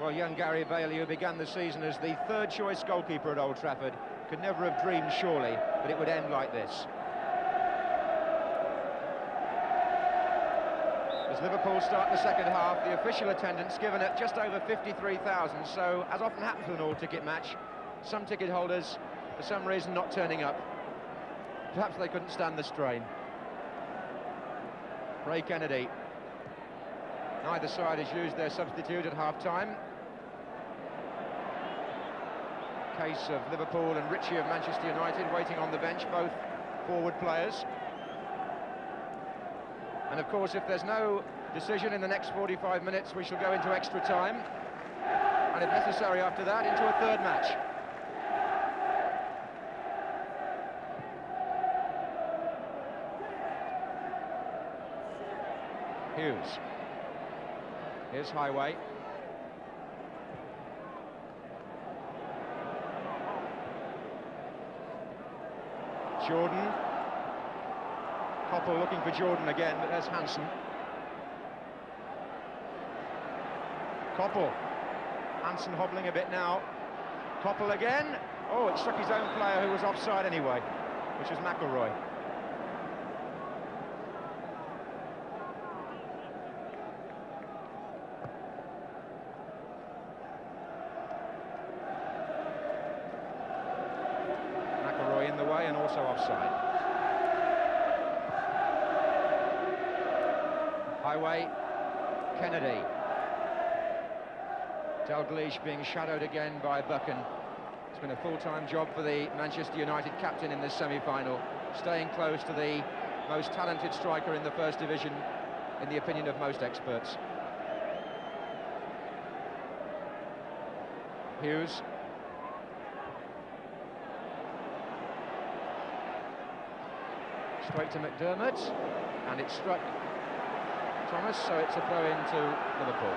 Well, young Gary Bailey, who began the season as the third-choice goalkeeper at Old Trafford, could never have dreamed, surely, that it would end like this. As Liverpool start the second half, the official attendance given at just over 53,000, so, as often happens with an all-ticket match, some ticket holders, for some reason, not turning up. Perhaps they couldn't stand the strain. Ray Kennedy. Neither side has used their substitute at half-time. Case of Liverpool and Ritchie of Manchester United waiting on the bench, both forward players. And of course, if there's no decision in the next 45 minutes, we shall go into extra time. And if necessary after that, into a third match. Hughes. Here's Highway. Jordan. Koppel looking for Jordan again, but there's Hansen. Koppel. Hansen hobbling a bit now. Koppel again. Oh, it struck his own player who was offside anyway, which was McElroy. In the way and also offside. Highway, Kennedy. Dalglish being shadowed again by Buchan. It's been a full-time job for the Manchester United captain in this semi-final, staying close to the most talented striker in the First Division, in the opinion of most experts. Hughes. Straight to McDermott, and it struck Thomas, so it's a throw-in to Liverpool.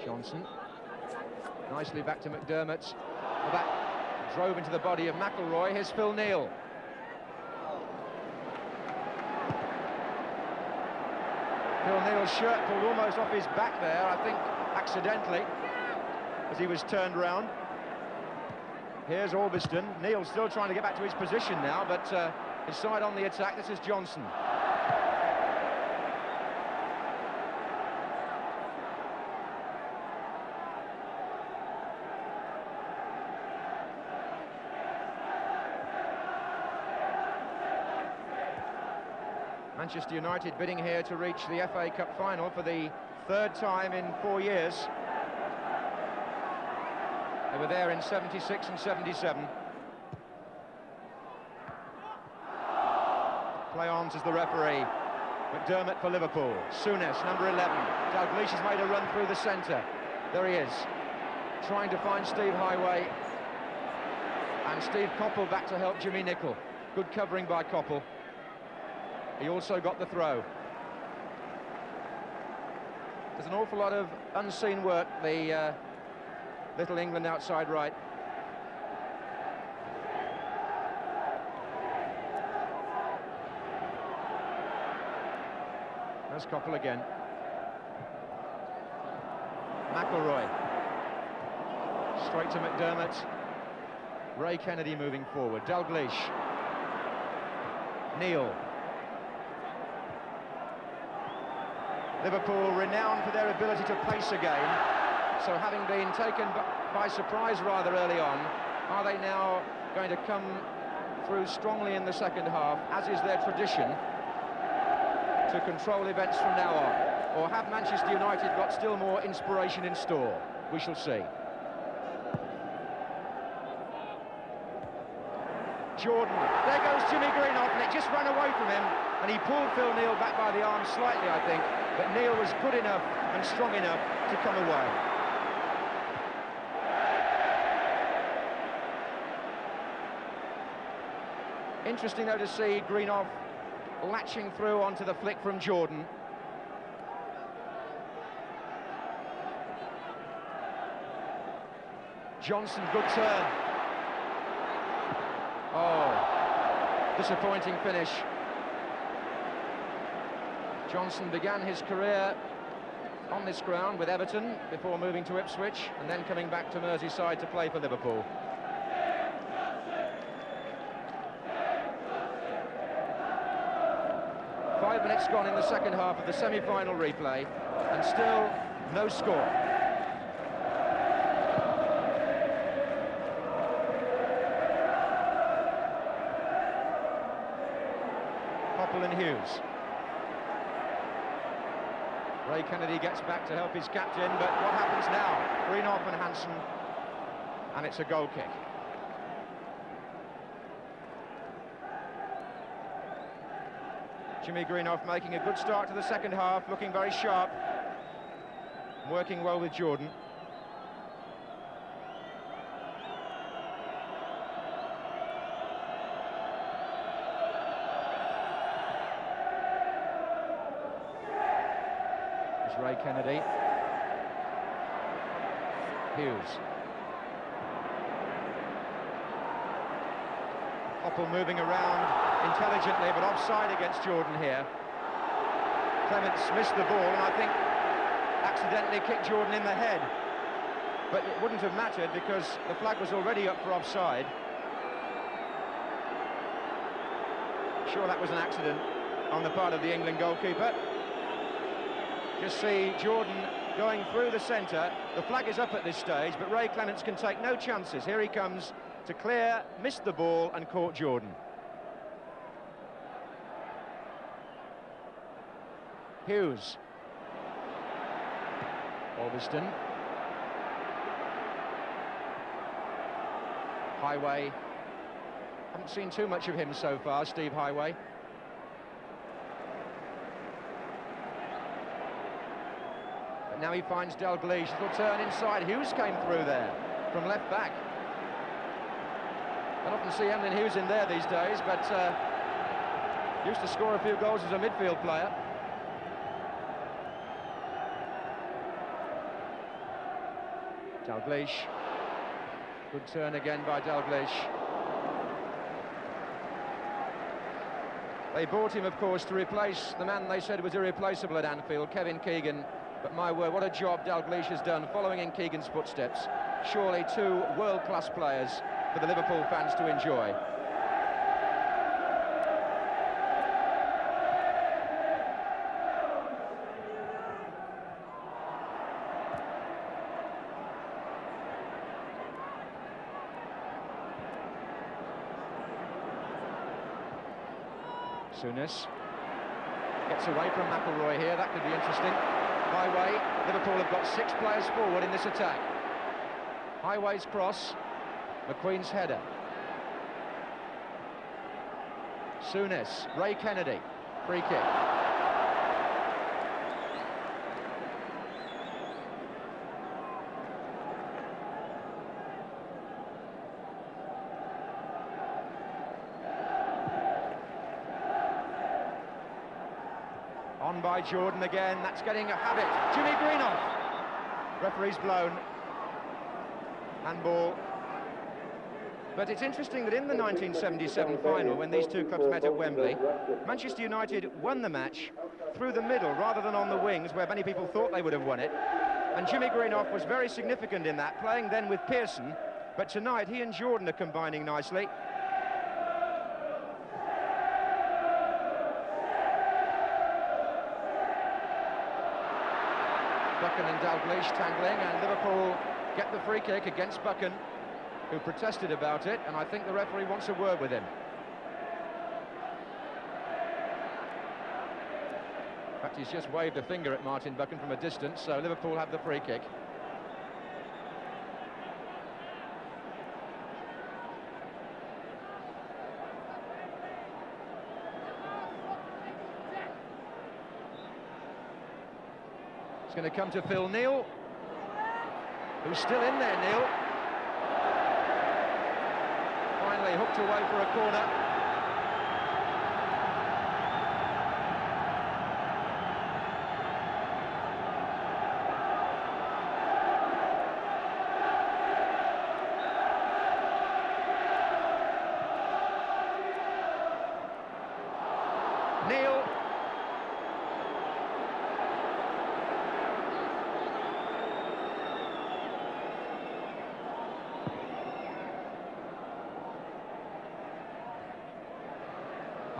Johnson, nicely back to McDermott. Well, that drove into the body of McElroy. Here's Phil Neal. Phil Neal's shirt pulled almost off his back there, I think accidentally, as he was turned round. Here's Orbiston. Neal still trying to get back to his position now, but his side on the attack. This is Johnson. Manchester United bidding here to reach the FA Cup final for the third time in 4 years. They were there in 76 and 77. Play-ons as the referee. McDermott for Liverpool. Souness, number 11. Dalglish has made a run through the centre. There he is, trying to find Steve Highway. And Steve Koppel back to help Jimmy Nicholl. Good covering by Koppel. He also got the throw. There's an awful lot of unseen work, the Little England outside right. There's Koppel again. McElroy. Straight to McDermott. Ray Kennedy moving forward. Dalglish. Neal. Liverpool renowned for their ability to pace a game, so having been taken by surprise rather early on, are they now going to come through strongly in the second half, as is their tradition, to control events from now on? Or have Manchester United got still more inspiration in store? We shall see. Jordan, there goes Jimmy Greenough, and it just ran away from him, and he pulled Phil Neal back by the arm slightly, I think, but Neal was good enough and strong enough to come away. Interesting, though, to see Greenough latching through onto the flick from Jordan. Johnson, good turn. Oh, disappointing finish. Johnson began his career on this ground with Everton before moving to Ipswich and then coming back to Merseyside to play for Liverpool. Five minutes gone in the second half of the semi-final replay, and still no score. Hoppel and Hughes. Ray Kennedy gets back to help his captain, but what happens now? Greenough and Hansen, and it's a goal kick. Jimmy Greenough making a good start to the second half, looking very sharp, working well with Jordan. There's Ray Kennedy. Hughes. Hoppel moving around intelligently, but offside against Jordan here. Clements missed the ball, and I think accidentally kicked Jordan in the head. But it wouldn't have mattered because the flag was already up for offside. Sure, that was an accident on the part of the England goalkeeper. Just see Jordan going through the centre. The flag is up at this stage, but Ray Clements can take no chances. Here he comes to clear, missed the ball and caught Jordan. Hughes. Alveston. Highway. Haven't seen too much of him so far, Steve Highway. But now he finds Dalglish. Little turn inside. Hughes came through there from left back. I don't often see Emlyn Hughes in there these days, but used to score a few goals as a midfield player. Dalglish. Good turn again by Dalglish. They bought him, of course, to replace the man they said was irreplaceable at Anfield, Kevin Keegan. But my word, what a job Dalglish has done, following in Keegan's footsteps. Surely two world-class players for the Liverpool fans to enjoy. Souness gets away from McIlroy here. That could be interesting. Highway. Liverpool have got 6 players forward in this attack. Highway's cross. McQueen's header. Souness. Ray Kennedy. Free kick. On by Jordan again. That's getting a habit. Jimmy Greenough. Referee's blown. Handball. But it's interesting that in the 1977 final, when these two clubs met at Wembley, Manchester United won the match through the middle rather than on the wings, where many people thought they would have won it. And Jimmy Greenough was very significant in that, playing then with Pearson. But tonight, he and Jordan are combining nicely. Buchan and Dalglish tangling, and Liverpool get the free kick against Buchan, who protested about it, and I think the referee wants a word with him. In fact, he's just waved a finger at Martin Buchan from a distance, so Liverpool have the free kick. It's going to come to Phil Neal, who's still in there, Neal. Finally hooked away for a corner.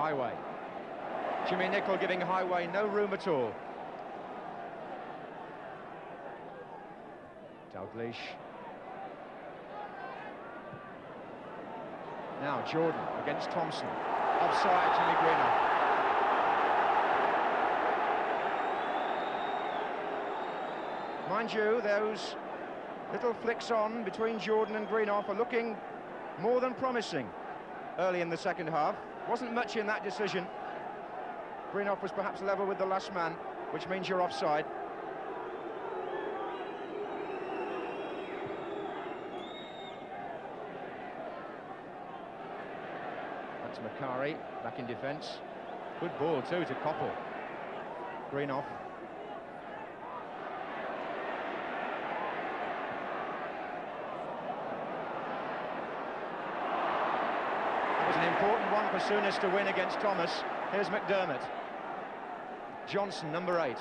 Highway. Jimmy Nicholl giving Highway no room at all. Dalglish. Now Jordan against Thompson. Offside, Jimmy Greenough. Mind you, those little flicks on between Jordan and Greenough are looking more than promising early in the second half. Wasn't much in that decision. Greenough was perhaps level with the last man, which means you're offside. That's Macari, back in defence. Good ball too to Koppel. Greenough. That was an important one for Souness to win against Thomas. Here's McDermott. Johnson, number 8.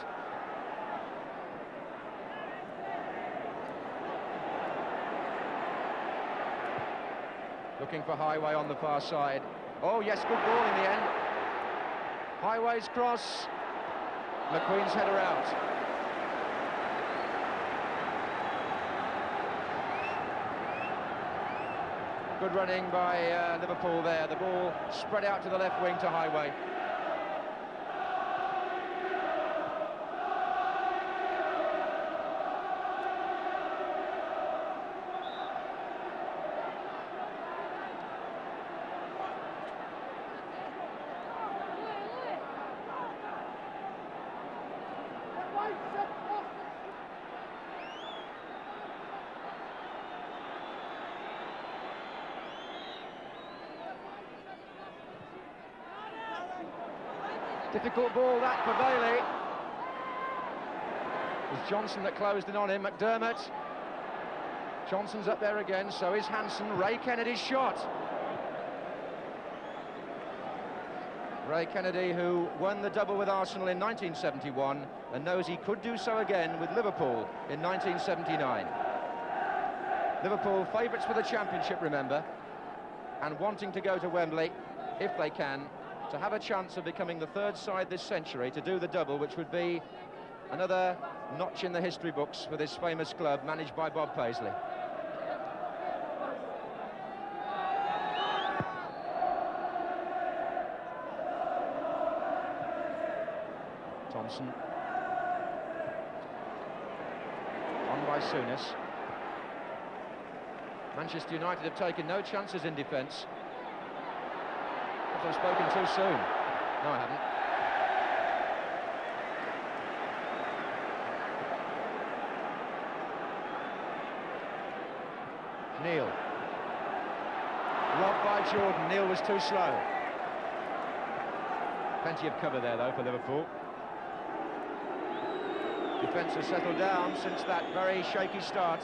Looking for Highway on the far side. Oh yes, good ball in the end. Highway's cross. McQueen's header out. Good running by Liverpool there. The ball spread out to the left wing to Highway. Difficult ball that for Bailey. It was Johnson that closed in on him. McDermott. Johnson's up there again, so is Hansen. Ray Kennedy's shot. Ray Kennedy, who won the double with Arsenal in 1971 and knows he could do so again with Liverpool in 1979. Liverpool favourites for the championship, remember, and wanting to go to Wembley, if they can, to have a chance of becoming the third side this century to do the double, which would be another notch in the history books for this famous club managed by Bob Paisley. Thompson. On by Souness. Manchester United have taken no chances in defence. I've spoken too soon. No, I haven't. Neil. Robbed by Jordan. Neil was too slow. Plenty of cover there, though, for Liverpool. Defence has settled down since that very shaky start.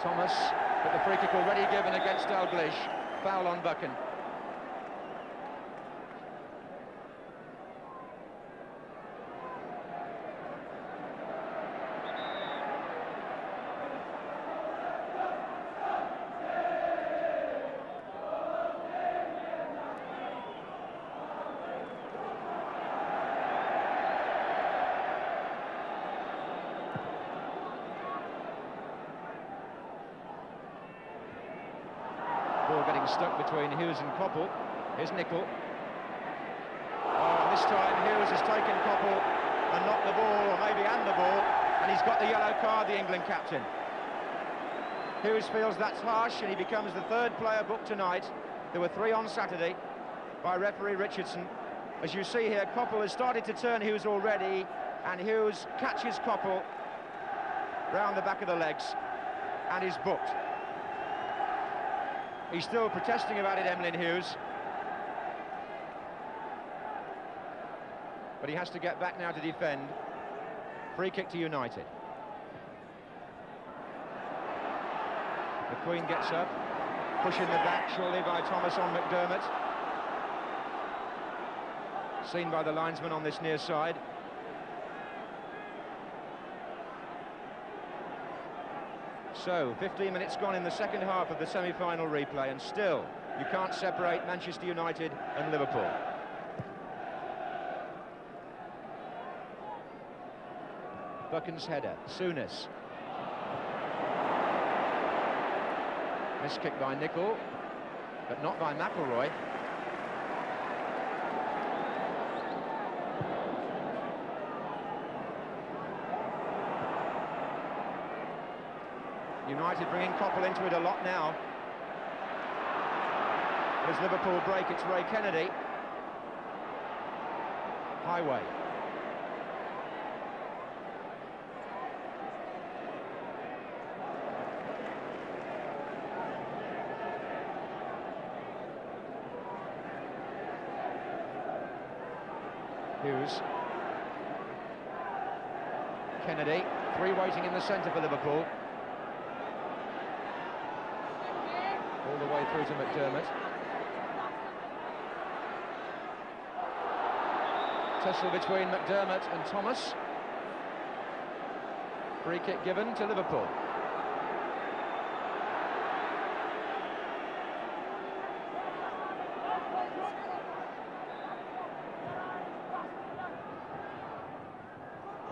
Thomas, but the free kick already given against Dalglish. Foul on Buchan. Ball getting stuck between Hughes and Koppel. Here's Nicholl. Oh, this time Hughes has taken Koppel and knocked the ball, or maybe and the ball, and he's got the yellow card, the England captain. Hughes feels that's harsh, and he becomes the third player booked tonight. There were 3 on Saturday by referee Richardson. As you see here, Koppel has started to turn Hughes already, and Hughes catches Koppel round the back of the legs and is booked. He's still protesting about it, Emlyn Hughes. But he has to get back now to defend. Free kick to United. McQueen gets up. Push in the back, surely by Thomas on McDermott. Seen by the linesman on this near side. So, 15 minutes gone in the second half of the semi-final replay, and still you can't separate Manchester United and Liverpool. Buchan's header, Souness. Missed kick by Nicol, but not by McIlroy. United bringing Coppell into it a lot now. As Liverpool break, it's Ray Kennedy. Highway. Hughes. Kennedy, three waiting in the centre for Liverpool. All the way through to McDermott. Tussle between McDermott and Thomas. Free kick given to Liverpool.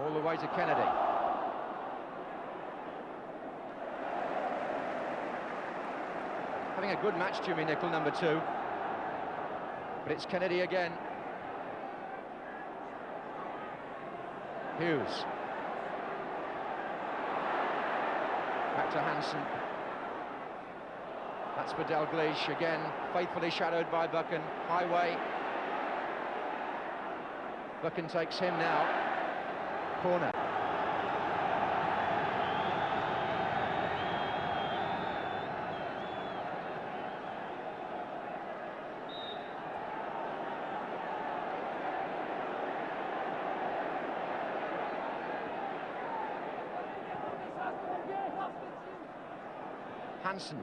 All the way to Kennedy. Having a good match, Jimmy Nicol, number 2. But it's Kennedy again. Hughes. Back to Hansen. That's for Dalglish again, faithfully shadowed by Buchan. Highway. Buchan takes him now. Corner. Hansen.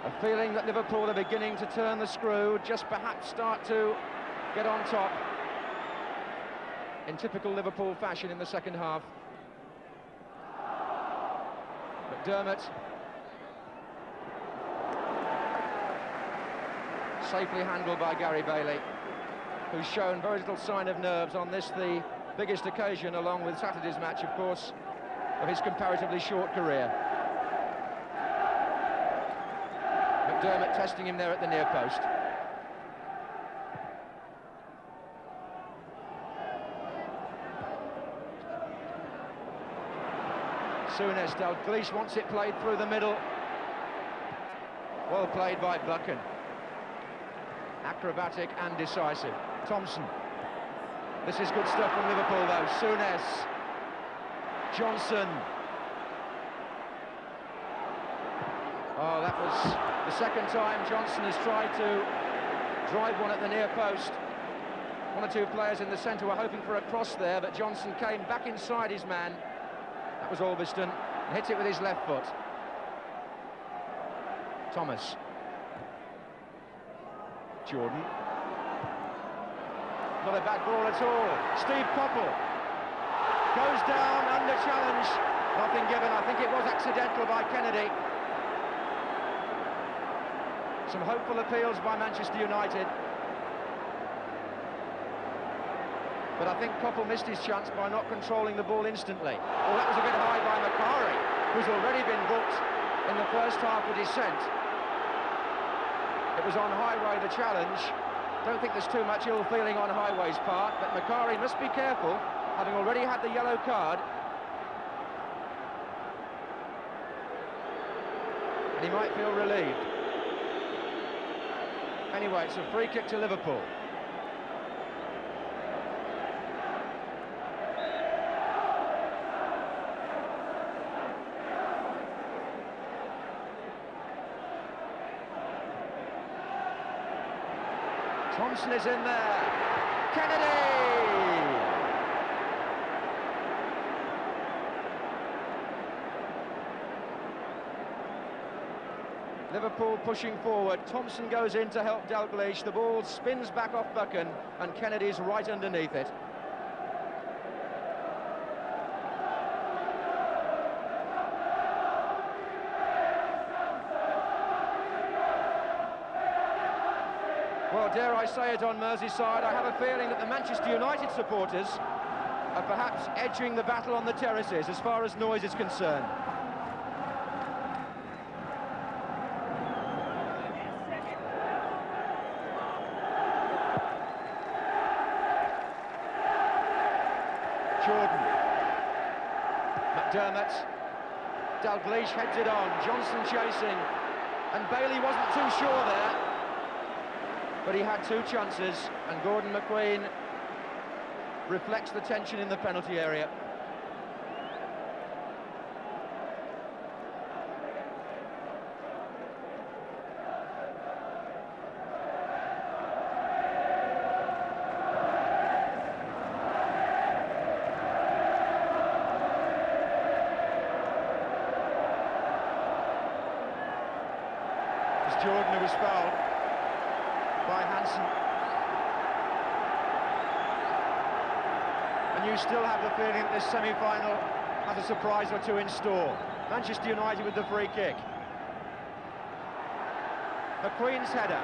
A feeling that Liverpool are beginning to turn the screw, just perhaps start to get on top in typical Liverpool fashion in the second half. McDermott. Safely handled by Gary Bailey, who's shown very little sign of nerves on this, the biggest occasion, along with Saturday's match, of course, of his comparatively short career. McDermott testing him there at the near post. Souness, Dalglish wants it played through the middle. Well played by Buchan. Acrobatic and decisive. Thompson. This is good stuff from Liverpool, though. Souness. Johnson. Oh, that was the second time Johnson has tried to drive one at the near post. One or two players in the centre were hoping for a cross there, but Johnson came back inside his man. That was Albiston. Hit it with his left foot. Thomas. Jordan. Not a bad ball at all. Steve Coppell goes down under challenge. Nothing given. I think it was accidental by Kennedy. Some hopeful appeals by Manchester United. But I think Coppell missed his chance by not controlling the ball instantly. Oh, that was a bit high by Macari, who's already been booked in the first half with dissent. It was on Highway, the challenge. Don't think there's too much ill feeling on Highway's part, but Macari must be careful, having already had the yellow card. And he might feel relieved. Anyway, it's a free kick to Liverpool. Thompson is in there. Kennedy! Liverpool pushing forward. Thompson goes in to help Dalglish. The ball spins back off Buchan, and Kennedy's right underneath it. Well, dare I say it, on Merseyside, I have a feeling that the Manchester United supporters are perhaps edging the battle on the terraces as far as noise is concerned. Jordan. McDermott. Dalglish heads it on. Johnson chasing. And Bailey wasn't too sure there. But he had two chances, and Gordon McQueen reflects the tension in the penalty area. It's Jordan who was fouled by Hansen. And you still have the feeling that this semi-final has a surprise or two in store. Manchester United with the free kick. McQueen's header.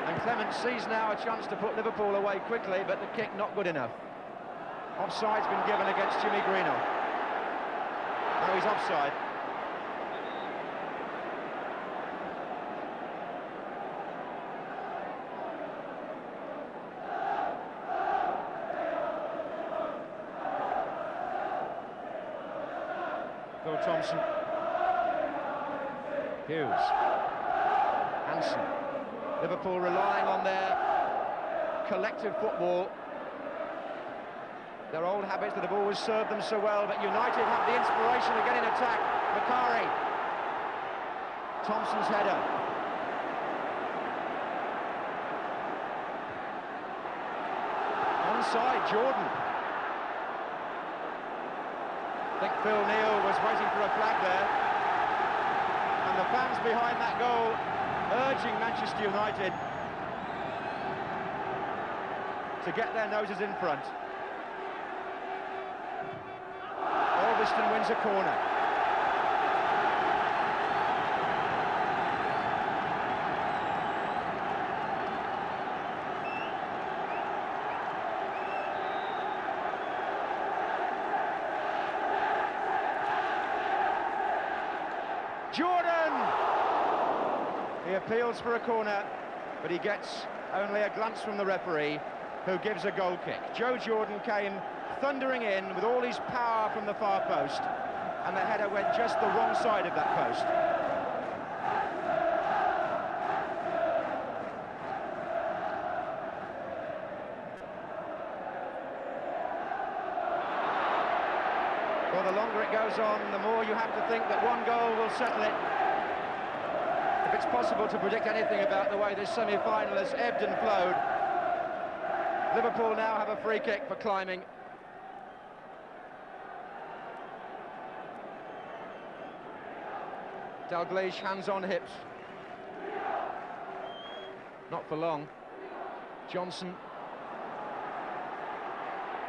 And Clement sees now a chance to put Liverpool away quickly, but the kick not good enough. Offside's been given against Jimmy Greenough. Now he's offside. Phil Thompson. Hughes. Hansen. Liverpool relying on their collective football. Their old habits that have always served them so well, but United have the inspiration again in attack. Bakary. Thompson's header. Onside, Jordan. I think Phil Neal was waiting for a flag there, and the fans behind that goal urging Manchester United to get their noses in front. Goodison wins a corner. Jordan! He appeals for a corner, but he gets only a glance from the referee, who gives a goal kick. Joe Jordan came thundering in with all his power from the far post, and the header went just the wrong side of that post. Well, the longer it goes on, the more you have to think that one goal will settle it. If it's possible to predict anything about the way this semi-final has ebbed and flowed. Liverpool now have a free kick for climbing. Dalglish, hands on hips. Not for long. Johnson.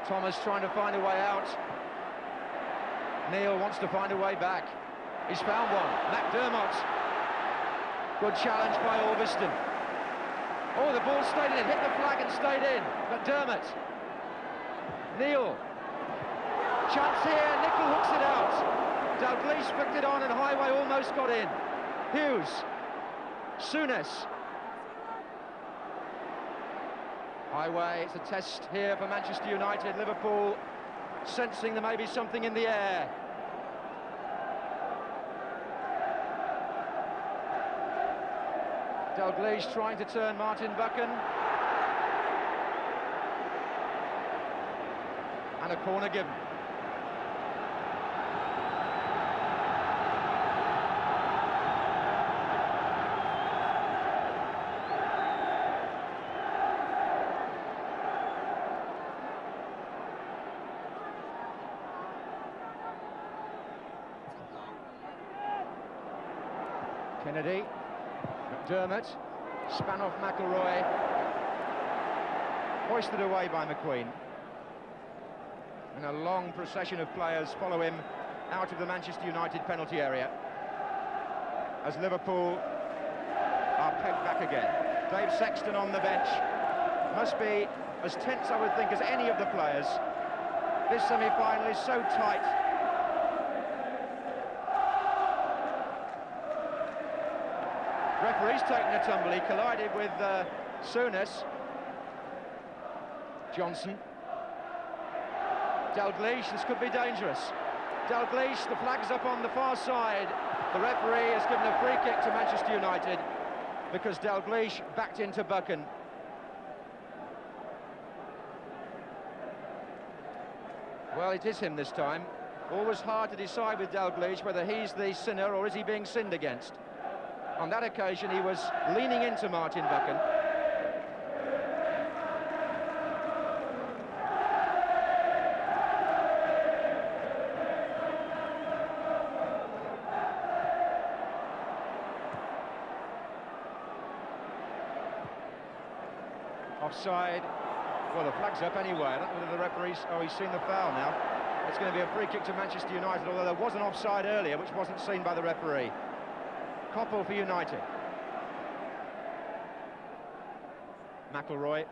Thomas trying to find a way out. Neal wants to find a way back. He's found one. McDermott. Good challenge by Goodison. Oh, the ball stayed in. It hit the flag and stayed in. McDermott. Neal. Chance here. Nickel hooks it out. Dalglish flicked it on and Highway almost got in. Hughes. Souness. Highway, it's a test here for Manchester United. Liverpool sensing there may be something in the air. Dalglish trying to turn Martin Buchan. And a corner given. Kennedy, McDermott, span off McElroy, hoisted away by McQueen. And a long procession of players follow him out of the Manchester United penalty area as Liverpool are pegged back again. Dave Sexton on the bench. Must be as tense, I would think, as any of the players. This semi-final is so tight. Referee's taken a tumble. He collided with Souness. Johnson. Dalglish, this could be dangerous. Dalglish, the flag's up on the far side. The referee has given a free kick to Manchester United because Dalglish backed into Buchan. Well, it is him this time. Always hard to decide with Dalglish whether he's the sinner or is he being sinned against. On that occasion, he was leaning into Martin Buchan. Offside. Well, the flag's up anyway. I don't know whether the referee's... Oh, he's seen the foul now. It's going to be a free kick to Manchester United, although there was an offside earlier, which wasn't seen by the referee. Koppel for United. McIlroy.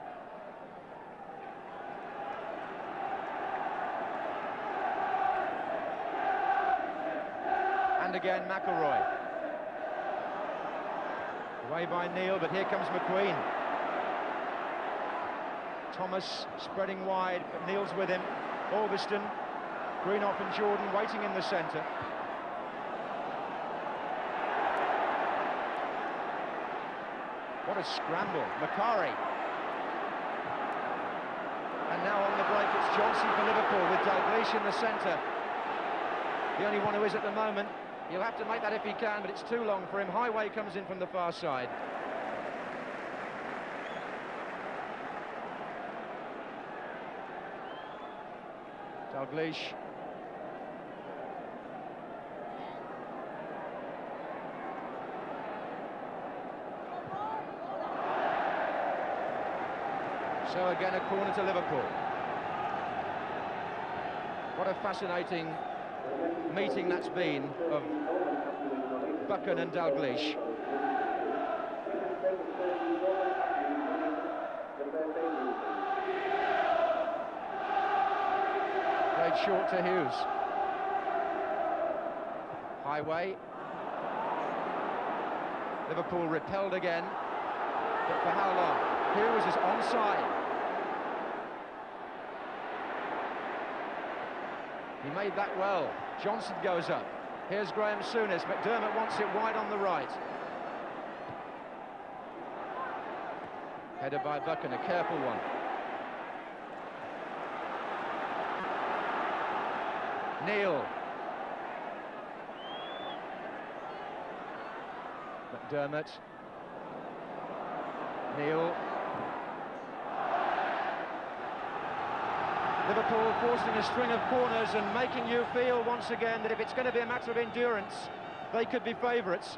And again, McIlroy. Away by Neil, but here comes McQueen. Thomas spreading wide, but Neil's with him. Orbiston, Greenoff and Jordan waiting in the centre. What a scramble. Macari. And now on the break it's Johnson for Liverpool with Dalglish in the centre. The only one who is at the moment. He'll have to make that if he can, but it's too long for him. Highway comes in from the far side. Dalglish. So again, a corner to Liverpool. What a fascinating meeting that's been of Buchan and Dalglish. Played short to Hughes. Highway. Liverpool repelled again, but for how long? Hughes is onside. He made that well. Johnson goes up. Here's Graham Souness. McDermott wants it wide on the right. Header by Buchan, a careful one. Neil. McDermott. Neil. Liverpool forcing a string of corners and making you feel once again that if it's going to be a matter of endurance, they could be favourites.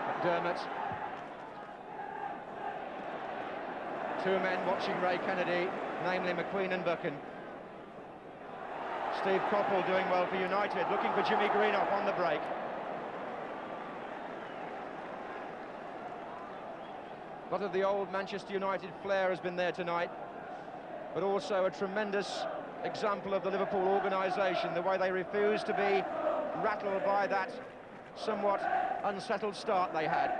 McDermott. Two men watching Ray Kennedy, namely McQueen and Buchan. Steve Koppel doing well for United, looking for Jimmy Greenoff on the break. A lot of the old Manchester United flair has been there tonight, but also a tremendous example of the Liverpool organisation, the way they refused to be rattled by that somewhat unsettled start they had.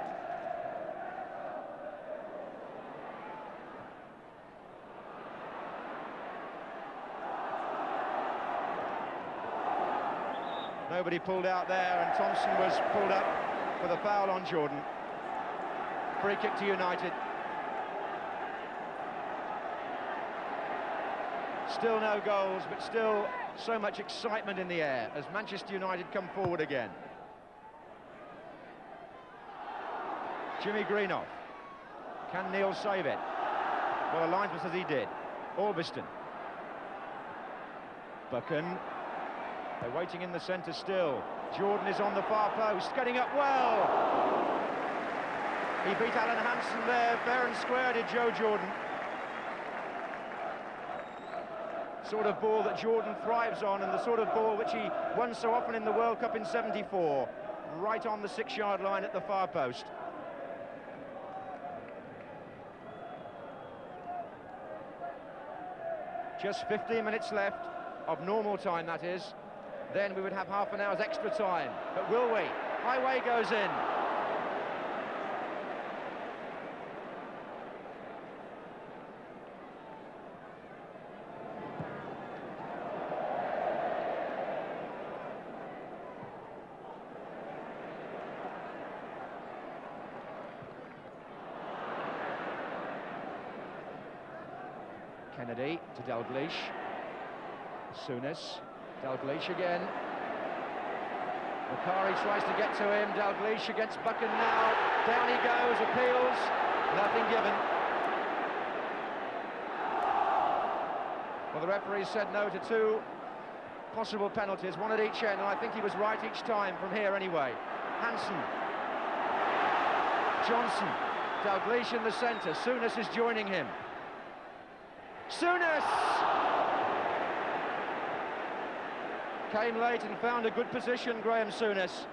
Nobody pulled out there, and Thompson was pulled up for the foul on Jordan. Free kick to United. Still no goals, but still so much excitement in the air as Manchester United come forward again. Jimmy Greenoff. Can Neil save it? Well, the linesman says he did. Orbiston. Buchan. They're waiting in the centre still. Jordan is on the far post, getting up well. He beat Alan Hansen there, fair and square, did Joe Jordan. sort of ball that Jordan thrives on, and the sort of ball which he won so often in the World Cup in '74, right on the 6-yard line at the far post. Just 15 minutes left of normal time, that is. Then we would have half an hour's extra time. But will we? Highway goes in. Kennedy to Dalglish. Souness. Dalglish again. Macari tries to get to him. Dalglish against Buchan now. Down he goes, appeals. Nothing given. Well, the referee said no to 2 possible penalties, 1 at each end, and I think he was right each time from here anyway. Hansen. Johnson. Dalglish in the centre. Souness is joining him. Souness! Came late and found a good position, Graham Souness.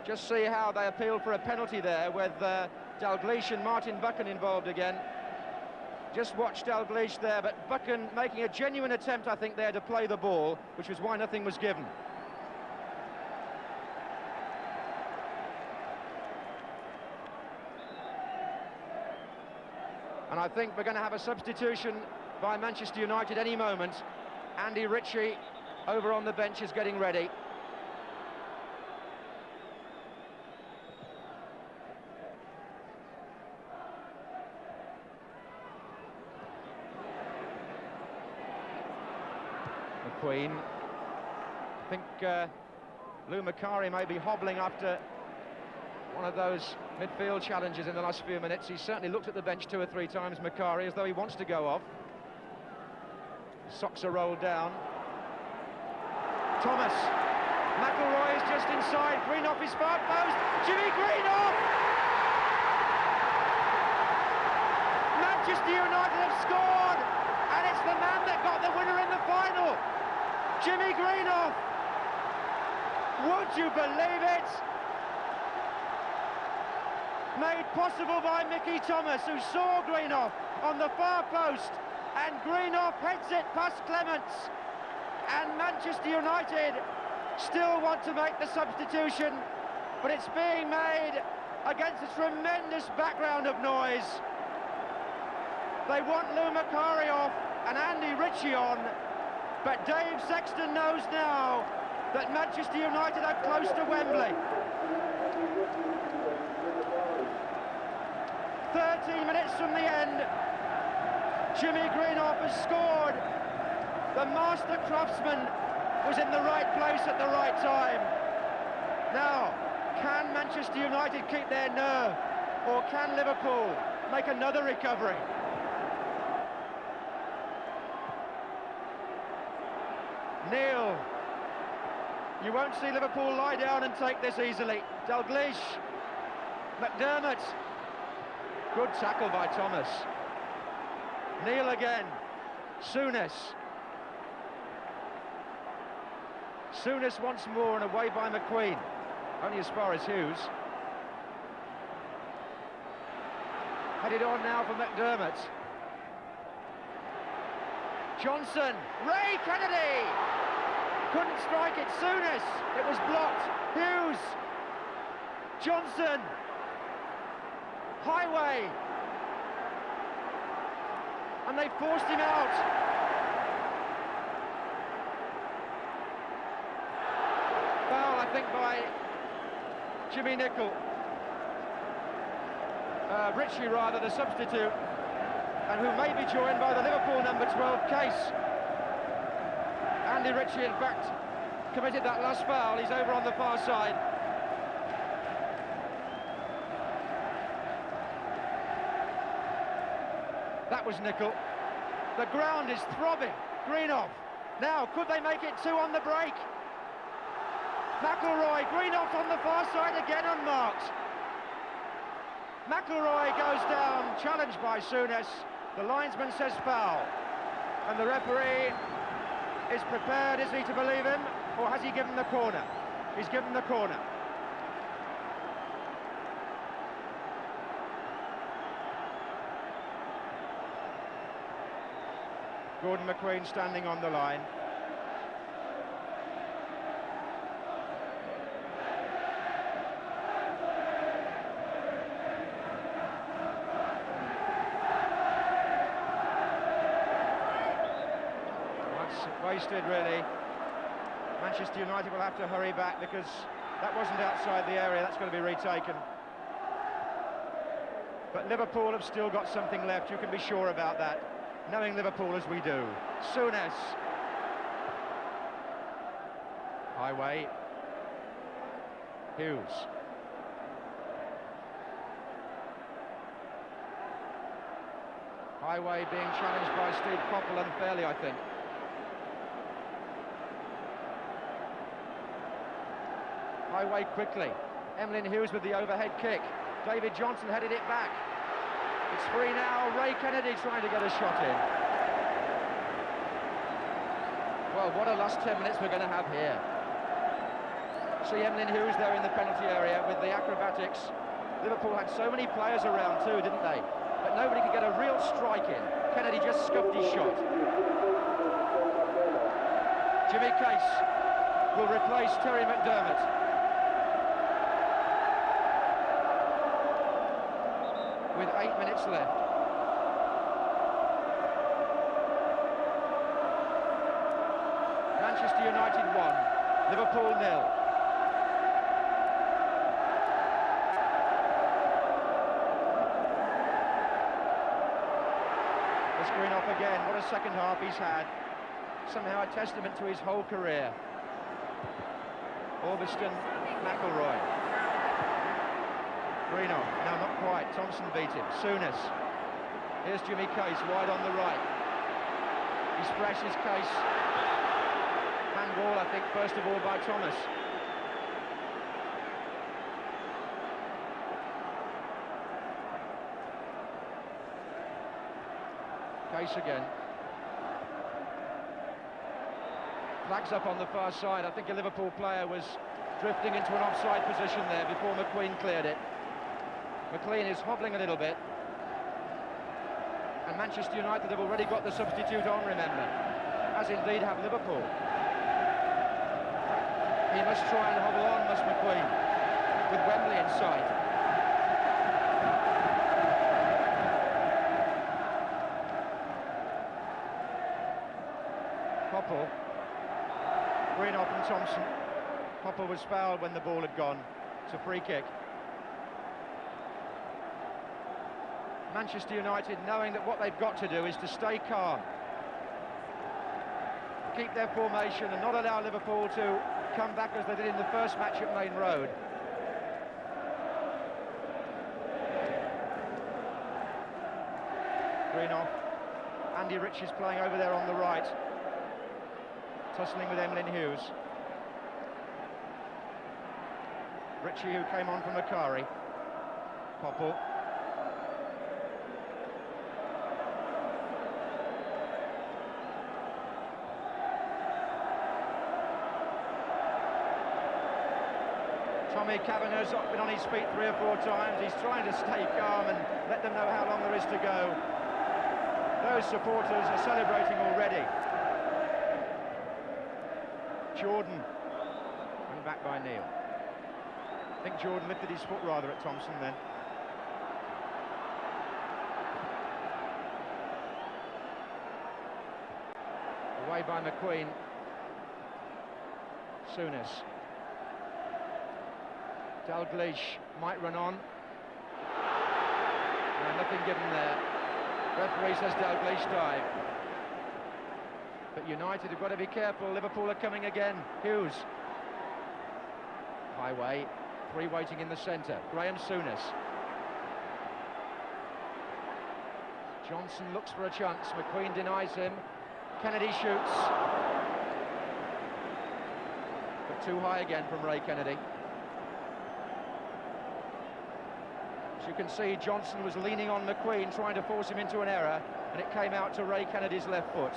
Just see how they appealed for a penalty there with Dalglish and Martin Buchan involved again. Just watch Dalglish there, but Buchan making a genuine attempt, I think, there to play the ball, which was why nothing was given. And I think we're going to have a substitution by Manchester United any moment. Andy Ritchie over on the bench is getting ready. McQueen. I think Lou Macari may be hobbling after one of those midfield challenges in the last few minutes. He's certainly looked at the bench 2 or 3 times, Macari, as though he wants to go off. Socks are rolled down. Thomas. McElroy is just inside. Greenoff is far post. Jimmy Greenoff! Manchester United have scored! And it's the man that got the winner in the final. Jimmy Greenoff. Would you believe it? Made possible by Mickey Thomas, who saw Greenoff on the far post, and Greenoff heads it past Clements. And Manchester United still want to make the substitution, but it's being made against a tremendous background of noise. They want Lou Macari off and Andy Ritchie on, but Dave Sexton knows now that Manchester United are close to Wembley. 13 minutes from the end, Jimmy Greenoff has scored. The master craftsman was in the right place at the right time. Now, can Manchester United keep their nerve, or can Liverpool make another recovery? Neil. You won't see Liverpool lie down and take this easily. Dalglish. McDermott. Good tackle by Thomas. Neil again. Souness. Souness once more and away by McQueen. Only as far as Hughes. Headed on now for McDermott. Johnson. Ray Kennedy! Couldn't strike it. Souness. It was blocked. Hughes. Johnson. Highway. And they forced him out. Foul, I think, by Jimmy Nicholl. Ritchie, rather, the substitute, and who may be joined by the Liverpool number 12, Case. Andy Ritchie, in fact, committed that last foul. He's over on the far side. That was Nicholl. The ground is throbbing. Greenoff. Now, could they make it 2 on the break? McElroy, Greenough on the far side again, unmarked. McElroy goes down, challenged by Souness. The linesman says foul. And the referee is prepared, is he, to believe him? Or has he given the corner? He's given the corner. Gordon McQueen standing on the line. Wasted, really. Manchester United will have to hurry back because that wasn't outside the area. That's going to be retaken. But Liverpool have still got something left. You can be sure about that, knowing Liverpool as we do. Souness. Highway. Hughes. Highway being challenged by Steve Coppell unfairly, I think. Highway quickly. Emlyn Hughes with the overhead kick. David Johnson headed it back. It's free now. Ray Kennedy trying to get a shot in. Well, what a last 10 minutes we're going to have here. See Emlyn Hughes there in the penalty area with the acrobatics. Liverpool had so many players around too, didn't they? But nobody could get a real strike in. Kennedy just scuffed his shot. Jimmy Case will replace Terry McDermott. With 8 minutes left. Manchester United 1, Liverpool 0. There's Greenough again. What a second half he's had. Somehow a testament to his whole career. Orbiston, McElroy. Greenough, no, not quite. Thompson beat him. Souness. Here's Jimmy Case, wide on the right. He's fresh, his Case. Handball, I think, first of all, by Thomas. Case again. Flags up on the far side. I think a Liverpool player was drifting into an offside position there before McQueen cleared it. McLean is hobbling a little bit. And Manchester United have already got the substitute on, remember, as indeed have Liverpool. He must try and hobble on, must McQueen, with Wembley in sight. Coppell, Greenough and Thompson. Coppell was fouled when the ball had gone. It's a free kick. Manchester United knowing that what they've got to do is to stay calm, keep their formation and not allow Liverpool to come back as they did in the first match at Main Road. Greenough. Andy Rich is playing over there on the right, tussling with Emlyn Hughes. Ritchie, who came on from Macari. Coppell. Tommy Kavanagh's been on his feet 3 or 4 times. He's trying to stay calm and let them know how long there is to go. Those supporters are celebrating already. Jordan, run back by Neil. I think Jordan lifted his foot rather at Thompson then. Away by McQueen. Souness. Dalglish might run on. No, nothing given there. Referee says Dalglish dive. But United have got to be careful. Liverpool are coming again. Hughes. Highway. 3 waiting in the centre. Graham Souness. Johnson looks for a chance. McQueen denies him. Kennedy shoots. But Too high again from Ray Kennedy. As you can see, Johnson was leaning on McQueen, trying to force him into an error, and it came out to Ray Kennedy's left foot.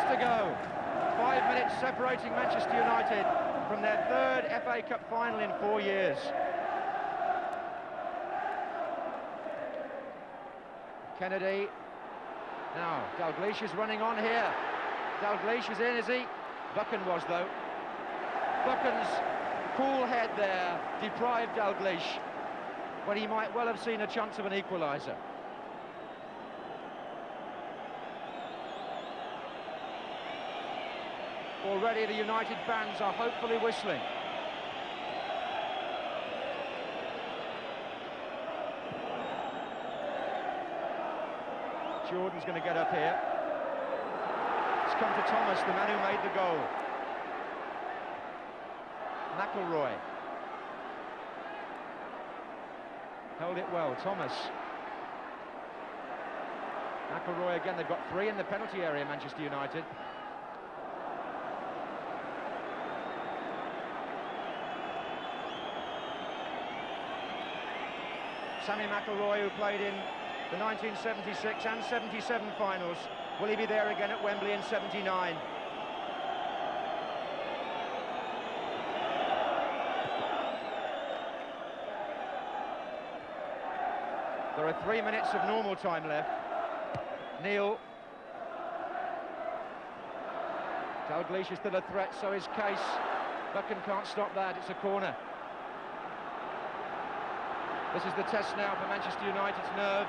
To go. 5 minutes separating Manchester United from their third FA Cup final in 4 years. Kennedy. Now, Dalglish is running on here. Dalglish is in, is he? Buchan was, though. Buchan's cool head there deprived Dalglish when he might well have seen a chance of an equaliser. Already the United fans are hopefully whistling. Jordan's going to get up here. It's come to Thomas, the man who made the goal. McIlroy. Held it well, Thomas. McIlroy again, they've got 3 in the penalty area, Manchester United. Sammy McIlroy, who played in the 1976 and 77 finals. Will he be there again at Wembley in 79? There are 3 minutes of normal time left. Neil. Dalglish is still a threat, so is Case. Buchan can't stop that, it's a corner. This is the test now for Manchester United's nerve.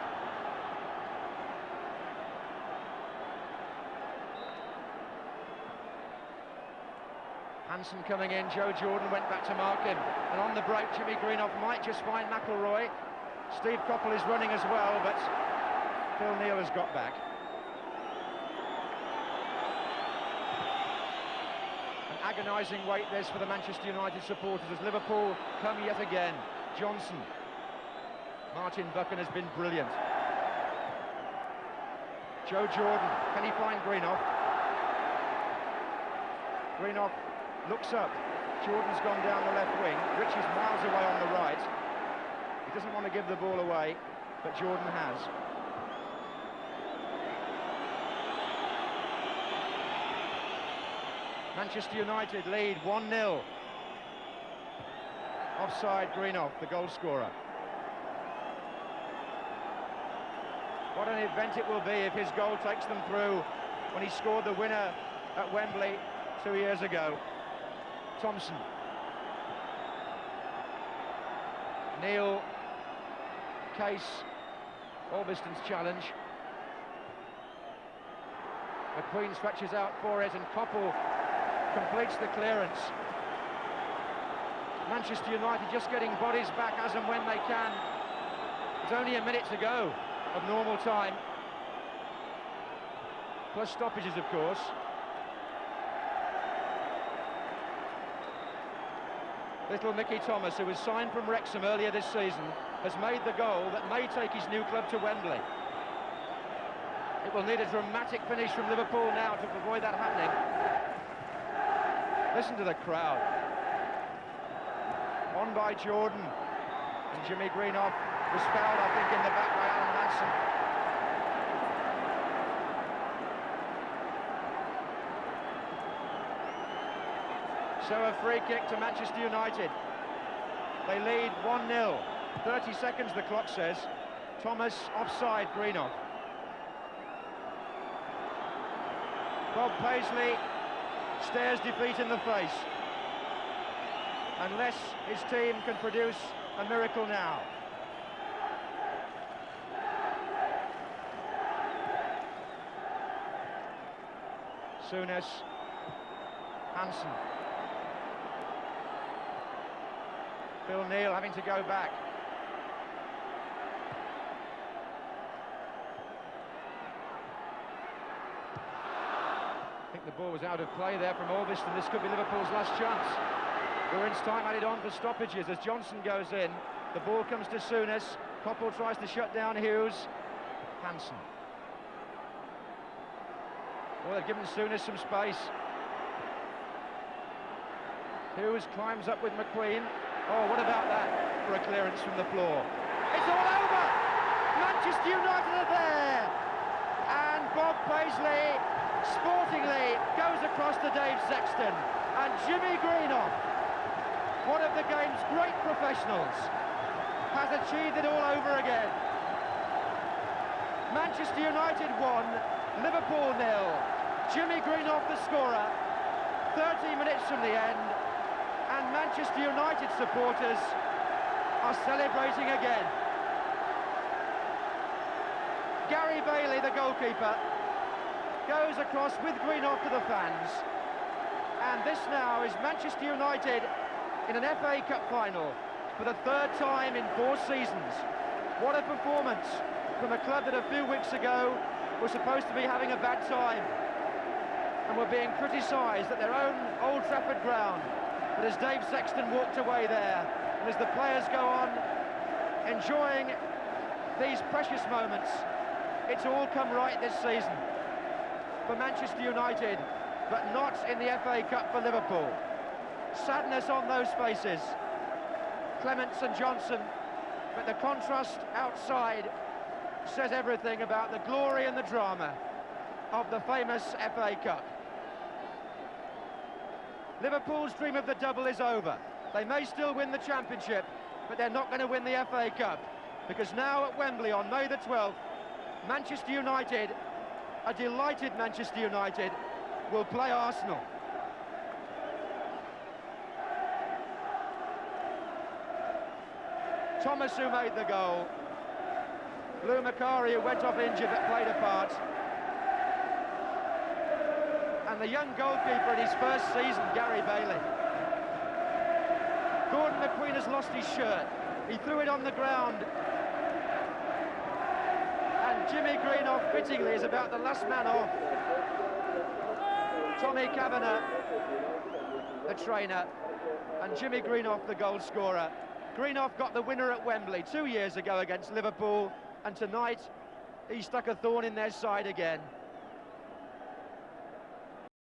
Hansen coming in, Joe Jordan went back to mark him. And on the break, Jimmy Greenough might just find McIlroy. Steve Coppell is running as well, but Phil Neal has got back. An agonising wait this for the Manchester United supporters as Liverpool come yet again. Johnson. Martin Buchan has been brilliant. Joe Jordan, can he find Greenough? Greenough looks up. Jordan's gone down the left wing. Rich is miles away on the right. He doesn't want to give the ball away, but Jordan has. Manchester United lead 1-0. Offside Greenough, the goal scorer. What an event it will be if his goal takes them through when he scored the winner at Wembley 2 years ago. Thompson. Neil. Case. Orbiston's challenge. McQueen stretches out for it and Coppell completes the clearance. Manchester United just getting bodies back as and when they can. There's only a minute to go of normal time, plus stoppages, of course. Little Mickey Thomas, who was signed from Wrexham earlier this season, has made the goal that may take his new club to Wembley. It will need a dramatic finish from Liverpool now to avoid that happening. Listen to the crowd. On by Jordan, and Jimmy Greenough was fouled, I think, in the back by Alan Hansen. So a free kick to Manchester United. They lead 1-0. 30 seconds, the clock says. Thomas offside Greenough. Bob Paisley stares defeat in the face, unless his team can produce a miracle now. Souness, Hansen. Phil Neal having to go back. I think the ball was out of play there from Orbiston. This could be Liverpool's last chance. Ruin's time added on for stoppages as Johnson goes in. The ball comes to Souness. Koppel tries to shut down Hughes. Hansen. Well, they've given Souness some space. Hughes climbs up with McQueen. Oh, what about that for a clearance from the floor? It's all over! Manchester United are there! And Bob Paisley, sportingly, goes across to Dave Sexton. And Jimmy Greenough, one of the game's great professionals, has achieved it all over again. Manchester United 1, Liverpool 0. Jimmy Greenoff the scorer, 30 minutes from the end, and Manchester United supporters are celebrating again. Gary Bailey, the goalkeeper, goes across with Greenoff to the fans, and this now is Manchester United in an FA Cup final for the third time in 4 seasons. What a performance from a club that a few weeks ago was supposed to be having a bad time and were being criticised at their own Old Trafford ground. But as Dave Sexton walked away there, and as the players go on enjoying these precious moments, it's all come right this season for Manchester United, but not in the FA Cup for Liverpool. Sadness on those faces, Clements and Johnson, but the contrast outside says everything about the glory and the drama of the famous FA Cup. Liverpool's dream of the double is over. They may still win the championship, but they're not going to win the FA Cup, because now at Wembley on May the 12th, Manchester United, a delighted Manchester United, will play Arsenal. Thomas, who made the goal. Lou Macari, who went off injured but played a part. And the young goalkeeper in his first season, Gary Bailey. Gordon McQueen has lost his shirt. He threw it on the ground. And Jimmy Greenoff, fittingly, is about the last man off. Tommy Kavanagh, the trainer, and Jimmy Greenoff, the goal scorer. Greenoff got the winner at Wembley 2 years ago against Liverpool, and tonight he stuck a thorn in their side again.